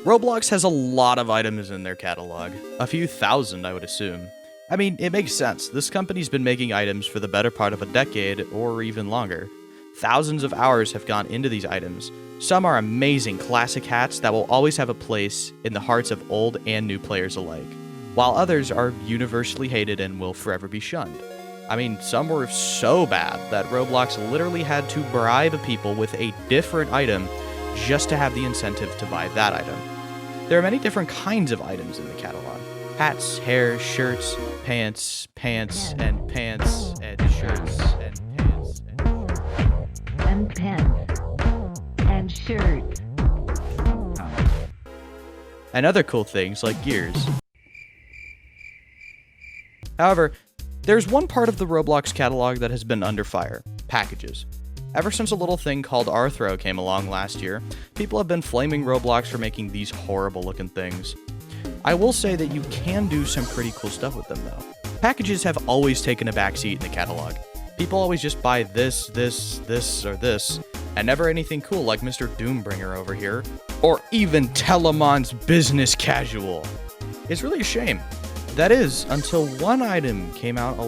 Roblox has a lot of items in their catalog. A few thousand, I would assume. I mean, it makes sense. This company's been making items for the better part of a decade, or even longer. Thousands of hours have gone into these items. Some are amazing classic hats that will always have a place in the hearts of old and new players alike, while others are universally hated and will forever be shunned. I mean, some were so bad that Roblox literally had to bribe people with a different item just to have the incentive to buy that item. There are many different kinds of items in the catalog. Hats, hair, shirts, pants, and pants, and shirts, and pants, and pants, and shirts. And other cool things like gears. However, there's one part of the Roblox catalog that has been under fire: packages. Ever since a little thing called Arthro came along last year, people have been flaming Roblox for making these horrible looking things. I will say that you can do some pretty cool stuff with them though. Packages have always taken a backseat in the catalog. People always just buy this, or this, and never anything cool like Mr. Doombringer over here, or even Telemon's Business Casual. It's really a shame. That is, until one item came out a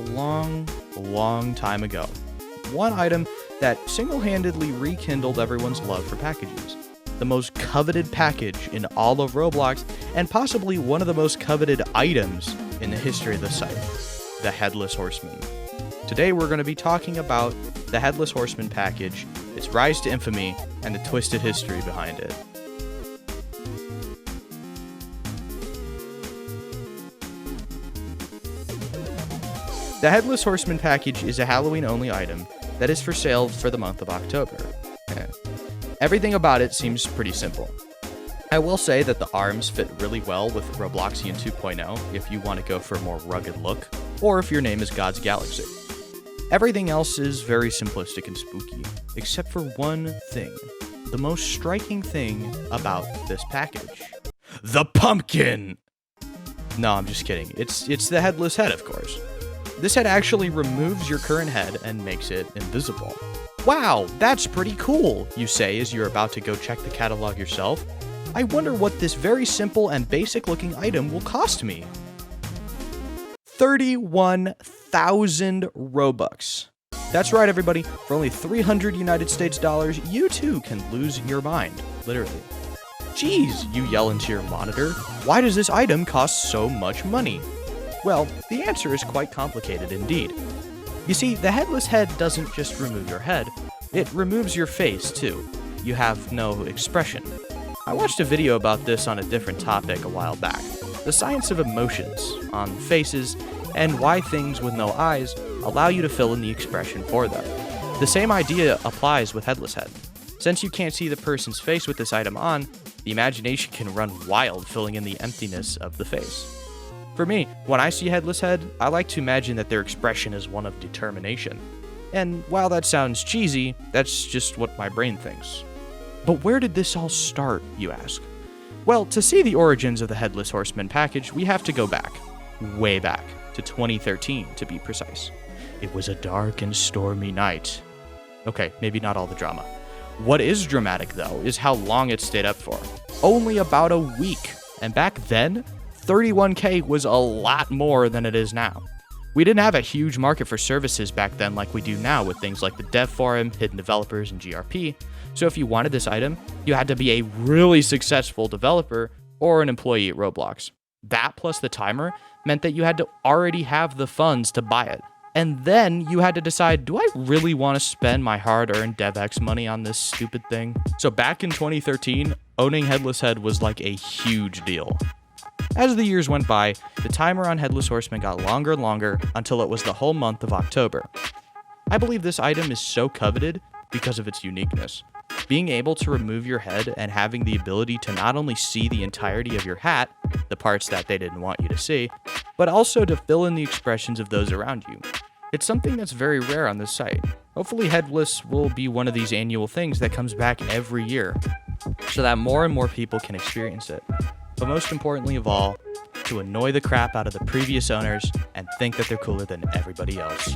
long time ago. One item that single-handedly rekindled everyone's love for packages. The most coveted package in all of Roblox, and possibly one of the most coveted items in the history of the site, the Headless Horseman. Today we're going to be talking about the Headless Horseman package, its rise to infamy, and the twisted history behind it. The Headless Horseman package is a Halloween-only item that is for sale for the month of October. Everything about it seems pretty simple. I will say that the arms fit really well with Robloxian 2.0 if you want to go for a more rugged look, or if your name is God's Galaxy. Everything else is very simplistic and spooky, except for one thing. The most striking thing about this package. The pumpkin! No, I'm just kidding. It's the headless head, of course. This head actually removes your current head and makes it invisible. Wow, that's pretty cool, you say as you're about to go check the catalog yourself. I wonder what this very simple and basic looking item will cost me. 31,000 Robux. That's right, everybody. For only 300 United States dollars, you too can lose your mind, literally. Jeez, you yell into your monitor. Why does this item cost so much money? Well, the answer is quite complicated indeed. You see, the headless head doesn't just remove your head, it removes your face too. You have no expression. I watched a video about this on a different topic a while back. The science of emotions on faces and why things with no eyes allow you to fill in the expression for them. The same idea applies with headless head. Since you can't see the person's face with this item on, the imagination can run wild filling in the emptiness of the face. For me, when I see Headless Head, I like to imagine that their expression is one of determination. And while that sounds cheesy, that's just what my brain thinks. But where did this all start, you ask? Well, to see the origins of the Headless Horseman package, we have to go back. Way back. To 2013, to be precise. It was a dark and stormy night. Okay, maybe not all the drama. What is dramatic, though, is how long it stayed up for. Only about a week. And back then, 31K was a lot more than it is now. We didn't have a huge market for services back then like we do now with things like the Dev Forum, Hidden Developers, and GRP, so if you wanted this item, you had to be a really successful developer or an employee at Roblox. That plus the timer meant that you had to already have the funds to buy it. And then you had to decide, do I really want to spend my hard-earned DevX money on this stupid thing? So back in 2013, owning Headless Head was like a huge deal. As the years went by, the timer on Headless Horseman got longer and longer until it was the whole month of October. I believe this item is so coveted because of its uniqueness. Being able to remove your head and having the ability to not only see the entirety of your hat, the parts that they didn't want you to see, but also to fill in the expressions of those around you. It's something that's very rare on this site. Hopefully Headless will be one of these annual things that comes back every year, so that more and more people can experience it. But most importantly of all, to annoy the crap out of the previous owners and think that they're cooler than everybody else.